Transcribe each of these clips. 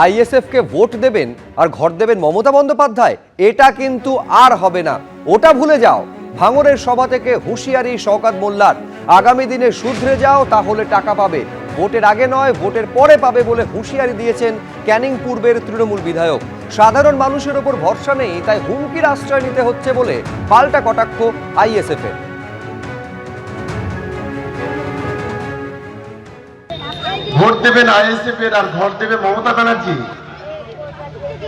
আইএসএফকে vote দেবেন আর ঘর দেবেন মমতা বন্দ্যোপাধ্যায়, এটা কিন্তু আর হবে না। ওটা ভুলে যাও। ভাঙড়ের সভা থেকে হুঁশিয়ারি শওকত মোল্লার, আগামী দিনে শুধরে যাও, তাহলে টাকা পাবে। ভোটের আগে নয়, ভোটের পরে পাবে বলে হুঁশিয়ারি দিয়েছেন ক্যানিং পূর্বের তৃণমূল বিধায়ক। সাধারণ মানুষের ওপর ভরসা নেই, তাই হুমকির আশ্রয় নিতে হচ্ছে বলে পাল্টা কটাক্ষ আইএসএফের। ভোট দেবেন আইএসএফ এর আর ঘর দেবে মমতা ব্যানার্জি,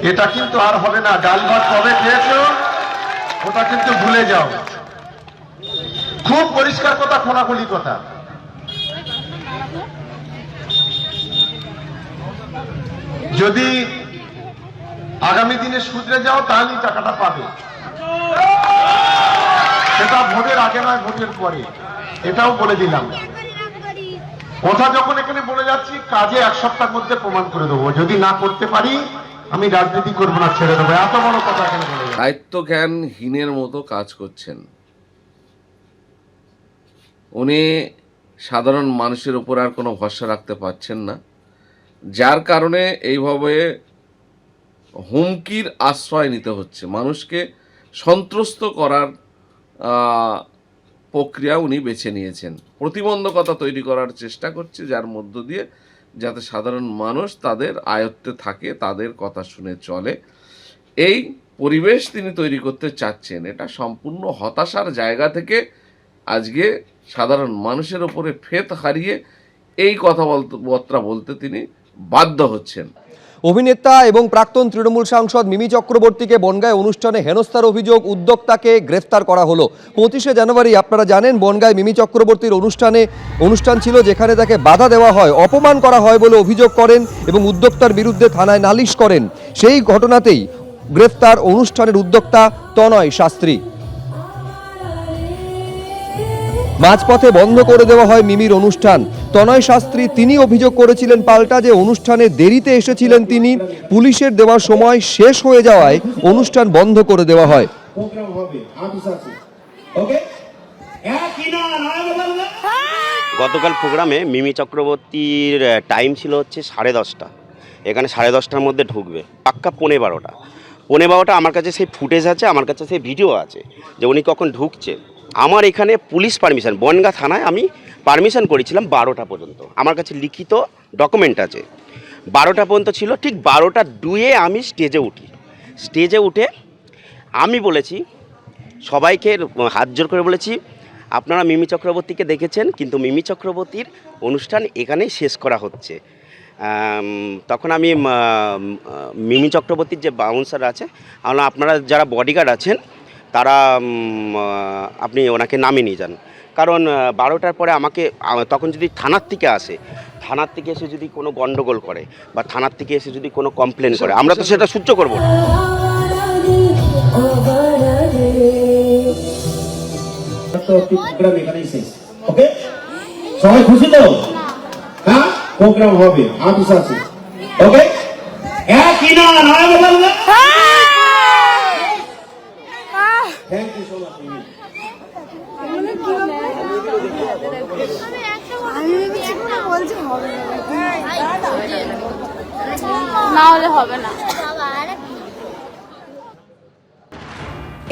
এটা কিন্তু আর হবে না। ডাল ভাত কবে খেয়েছো ওটা কিন্তু ভুলে যাও। খুব পরিষ্কার কথা, খোলাখুলি কথা। যদি আগামী দিনে শুধরে যাও তাহলেই টাকাটা পাবে। সেটা ভোটের আগে নয়, ভোটের পরে। এটাও বলে দিলাম। কথা যখন এখানে বলে যাচ্ছি, কাজে এক সপ্তাহের মধ্যে প্রমাণ করে দেবো। যদি না করতে পারি আমি রাজনীতি করবো না, ছেড়ে দেবো। এত বড় কথা এখানে বলে। দায়িত্ব জ্ঞানহীনের মতো কাজ করছেন উনি। সাধারণ মানুষের উপর আর কোনো ভরসা রাখতে পারছেন না, যার কারণে এইভাবে হুমকির আশ্রয় নিতে হচ্ছে। মানুষকে সন্ত্রস্ত করার প্রক্রিয়া উনি বেছে নিয়েছেন। প্রতিবন্ধকতা তৈরি করার চেষ্টা করছে, যার মধ্য দিয়ে যাতে সাধারণ মানুষ তাদের আয়ত্তে থাকে, তাদের কথা শুনে চলে, এই পরিবেশ তিনি তৈরি করতে চাচ্ছেন। এটা সম্পূর্ণ হতাশার জায়গা থেকে আজকে সাধারণ মানুষের উপরে ফেথ হারিয়ে এই কথাবার্তা বলতে তিনি বাধ্য হচ্ছেন। অভিনেতা এবং প্রাক্তন তৃণমূল সাংসদ মিমি চক্রবর্তীকে বনগাঁয় অনুষ্ঠানে হেনস্থার অভিযোগ, উদ্যোক্তাকে গ্রেফতার করা হলো। 25শে জানুয়ারি আপনারা জানেন বনগাঁয় মিমি চক্রবর্তীর অনুষ্ঠান ছিল, যেখানে তাকে বাধা দেওয়া হয়, অপমান করা হয় বলে অভিযোগ করেন এবং উদ্যোক্তার বিরুদ্ধে থানায় নালিশ করেন। সেই ঘটনাতেই গ্রেফতার অনুষ্ঠানের উদ্যোক্তা তনয় শাস্ত্রী। মাঝপথে বন্ধ করে দেওয়া হয় মিমির অনুষ্ঠান। তনয় শাস্ত্রী তিনি অভিযোগ করেছিলেন পাল্টা যে অনুষ্ঠানে দেরিতে এসেছিলেন তিনি, পুলিশের দেওয়ার সময় শেষ হয়ে যাওয়ায় অনুষ্ঠান বন্ধ করে দেওয়া হয়। গতকাল প্রোগ্রামে মিমি চক্রবর্তীর টাইম ছিল হচ্ছে 10:30। এখানে 10:30টার মধ্যে ঢুকবে, পাক্কা 11:15 আমার কাছে সেই ফুটেজ আছে, আমার কাছে সেই ভিডিও আছে যে উনি কখন ঢুকছে। আমার এখানে পুলিশ পারমিশন, বনগাঁ থানায় আমি পারমিশন করেছিলাম 12টা পর্যন্ত। আমার কাছে লিখিত ডকুমেন্ট আছে। 12টা পর্যন্ত ছিল। ঠিক 12:02 আমি স্টেজে উঠে আমি বলেছি সবাইকে, হাত জোর করে বলেছি, আপনারা মিমি চক্রবর্তীকে দেখেছেন, কিন্তু মিমি চক্রবর্তীর অনুষ্ঠান এখানেই শেষ করা হচ্ছে। তখন আমি মিমি চক্রবর্তীর যে বাউন্সার আছে, আপনারা যারা বডিগার্ড আছেন তারা আপনি ওনাকে নামিয়ে নিয়ে যান। কারণ 12টার পরে আমাকে তখন যদি থানার থেকে এসে যদি কোনো গন্ডগোল করে বা থানার থেকে এসে যদি কোনো কমপ্লেন করে, আমরা তো সেটা সহ্য করব না। সবাই খুশি তো? হ্যাঁ, প্রোগ্রাম হবে, আপিস আছে। ওকে, একই না নয় বলবে। Thank you so much. না হলে হবে না।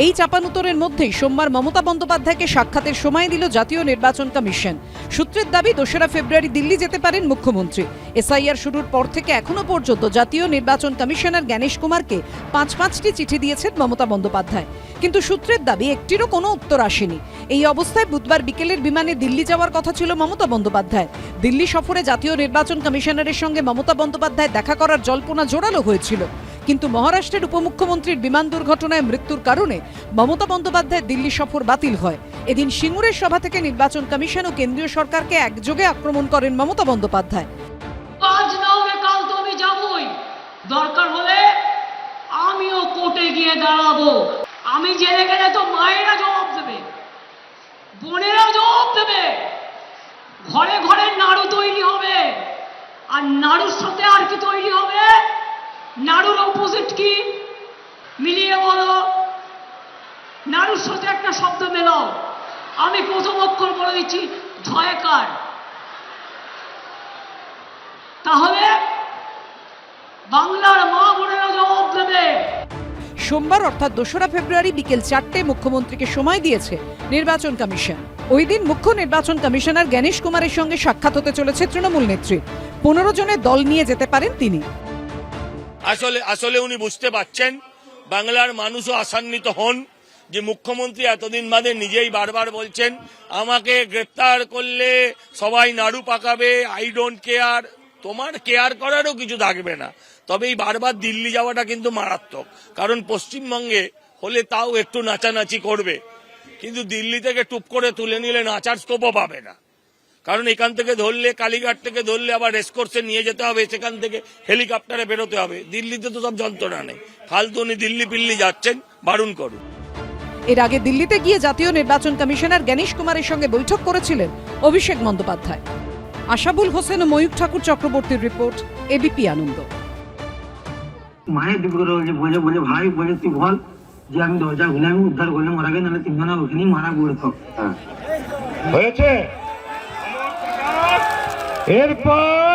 এই চাপানুতরের মধ্যেই সোমবার মমতা বন্দ্যোপাধ্যায়কে সাক্ষাতের সময় দিল জাতীয় নির্বাচন কমিশন। সূত্রের দাবি 2রা ফেব্রুয়ারি দিল্লি যেতে পারেন মুখ্যমন্ত্রী। এসআইআর শুরুর পর থেকে এখনো পর্যন্ত জাতীয় নির্বাচন কমিশনার জ্ঞানেশ কুমারকে 5টি চিঠি দিয়েছেন মমতা বন্দ্যোপাধ্যায়, কিন্তু সূত্রের দাবি একটিরও কোনো উত্তর আসেনি। এই অবস্থায় বুধবার বিকেলের বিমানে দিল্লি যাওয়ার কথা ছিল মমতা বন্দ্যোপাধ্যায়। দিল্লি সফরে জাতীয় নির্বাচন কমিশনারের সঙ্গে মমতা বন্দ্যোপাধ্যায় দেখা করার জল্পনা জোরালো হয়েছিল, কিন্তু মহারাষ্ট্রের উপমুখ্যমন্ত্রীর বিমান দুর্ঘটনায় মৃত্যুর কারণে মমতা বন্দ্যোপাধ্যায়ের দিল্লি সফর বাতিল হয়। এদিন সিঙ্গুরের সভা থেকে নির্বাচন কমিশন ও কেন্দ্রীয় সরকারকে একযোগে আক্রমণ করেন মমতা বন্দ্যোপাধ্যায়। আজ না হলে কাল তো আমি যাবই, দরকার হলে আমিও কোর্টে গিয়ে দাঁড়াবো। আমি জেলে গেলে তো মায়েরা জবাব দেবে, বোনেরা জবাব দেবে, ঘরে ঘরে নাড়ু তৈরি হবে। আর নাড়ুর সাথে আর কি তৈরি হবে? নাড়ুর অপোজিট কি? মিলিয়ে বলো। নাড়ুর সাথে একটা শব্দ মেলাও। আমি প্রথম অক্ষর বলে দিচ্ছি, ঝয়কার। তাহলে বাংলার মা বোনেরা জবাব দেবে। সোমবার অর্থাৎ 2রা ফেব্রুয়ারি বিকেল 4টে মুখ্যমন্ত্রীকে সময় দিয়েছে নির্বাচন কমিশন। ওই দিন মুখ্য নির্বাচন কমিশনার জ্ঞানেশ কুমারের সঙ্গে সাক্ষাৎ হতে চলেছে তৃণমূল নেত্রীর। 15 জনের দল নিয়ে যেতে পারেন তিনি। আসলে উনি বুঝতে পারছেন, বাংলার মানুষও আশান্বিত হন যে মুখ্যমন্ত্রী এতদিন বাদে নিজেই বারবার বলছেন আমাকে গ্রেপ্তার করলে সবাই নাড়ু পাকাবে, আই ডোন্ট কেয়ার। তোমার কেয়ার করারও কিছু থাকবে না। তবে এই বারবার দিল্লি যাওয়াটা কিন্তু মারাত্মক, কারণ পশ্চিমবঙ্গে হলে তাও একটু নাচানাচি করবে, কিন্তু দিল্লি থেকে টুপ করে তুলে নিলে নাচার স্কোপও পাবে না। কারণ এখান থেকে ধরলে, কালীঘাট থেকে ধরলে আবার রেসকোর্সে নিয়ে যেতে হবে, সেখান থেকে হেলিকপ্টারে বেরোতে হবে। দিল্লিতে তো সব যন্ত্রণা নেই, ফালতু উনি দিল্লি পিল্লি যাচ্ছেন, বারণ করুন। এর আগে দিল্লিতে গিয়ে জাতীয় নির্বাচন কমিশনার জ্ঞানেশ কুমারের সঙ্গে বৈঠক করেছিলেন অভিষেক বন্দ্যোপাধ্যায়। আশাবুল হোসেন ও ময়ূর ঠাকুর চক্রবর্তীর রিপোর্ট, এবিপি আনন্দ। মায়ের দিকে বলে বলে ভাই বলে তুই বল যে আমি দরজা খুলে আমি উদ্ধার করলে মারা গেলে, নাহলে তিনজনা ওখানেই মারা পড়তো। হয়েছে। এরপর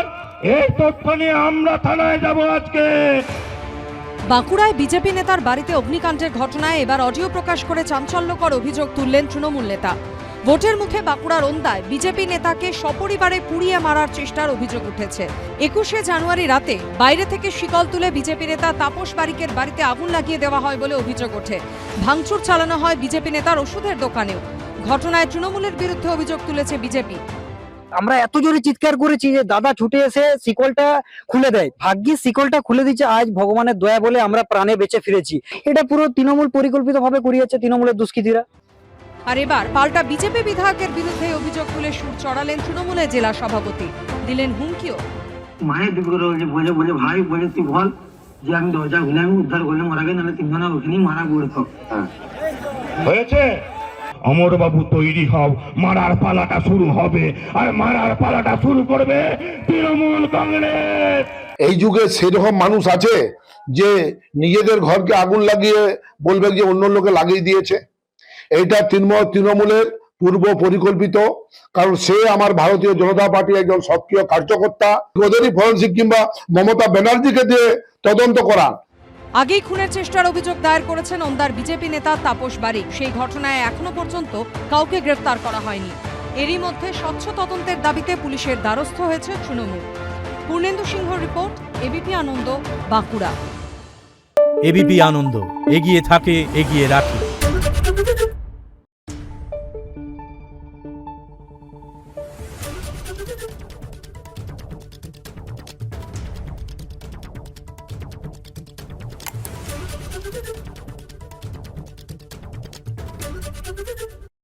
এই তথ্য নিয়ে আমরা থানায় যাব আজকে। বাঁকুড়ায় বিজেপি নেতার বাড়িতে অগ্নিকাণ্ডের ঘটনায় এবার অডিও প্রকাশ করে চাঞ্চল্যকর অভিযোগ তুললেন তৃণমূল নেতা। ভোটের মুখে বাঁকুড়ার ওন্দায় বিজেপি নেতাকে সপরিবারে পুড়িয়ে মারার চেষ্টার অভিযোগ উঠেছে। 21শে জানুয়ারি রাতে বাইরে থেকে শিকল তুলে বিজেপি নেতা তাপস বারিকের বাড়িতে আগুন লাগিয়ে দেওয়া হয় বলে অভিযোগ ওঠে। ভাঙচুর চালানো হয় বিজেপি নেতার ওষুধের দোকানেও। ঘটনায় তৃণমূলের বিরুদ্ধে অভিযোগ তুলেছে বিজেপি। আমরা এত জোরে চিৎকার করেছি যে দাদা ছুটে এসে শিকলটা খুলে দেয়। ভাগ্যিস শিকলটা খুলে দিচ্ছে, আজ ভগবানের দয়া বলে আমরা প্রাণে বেঁচে ফিরেছি। এটা পুরো তৃণমূল পরিকল্পিতভাবে করিয়েছে তৃণমূলের দুষ্কৃতীরা। আর এবার পাল্টা বিজেপি বিধায়কের বিরুদ্ধে অভিযোগ তুলে সুর চড়ালেন তৃণমূলের জেলা সভাপতি, দিলেন হুমকিও। মায়ের দিকে বলে বলে ভাই বলে তুই বল যে আমি দরজা খুলে আমি উদ্ধার করলে মারা গেলে, নাহলে তিনজনা ওখানেই মারা পড়তো। হয়েছে। অমরবাবু তৈরি হও, মারার পালাটা শুরু হবে, আর মারার পালাটা শুরু করবে তৃণমূল কংগ্রেস। এই যুগে সেরকম মানুষ আছে যে নিজেদের ঘরকে আগুন লাগিয়ে বলবে যে অন্য লোকে লাগিয়ে দিয়েছে? এইটা তৃণমূলের পূর্ব পরিকল্পিত, কারণ সে আমার ভারতীয় জনতা পার্টির একজন সক্রিয় কার্যকর্তা। ওদেরই ফরেনসিক কিংবা মমতা ব্যানার্জিকে দিয়ে তদন্ত করা। আগেই খুনের চেষ্টার অভিযোগ দায়ের করেছেন ওন্দার বিজেপি নেতা তাপস বারিক। সেই ঘটনায় এখনো পর্যন্ত কাউকে গ্রেফতার করা হয়নি। এরই মধ্যে স্বচ্ছ তদন্তের দাবিতে পুলিশের দ্বারস্থ হয়েছে তৃণমূল। পূর্ণেন্দু সিংহ রিপোর্ট, এবিপি আনন্দ, বাঁকুড়া। এবিপি আনন্দ, এগিয়ে থাকে, এগিয়ে রাখে। Thank you.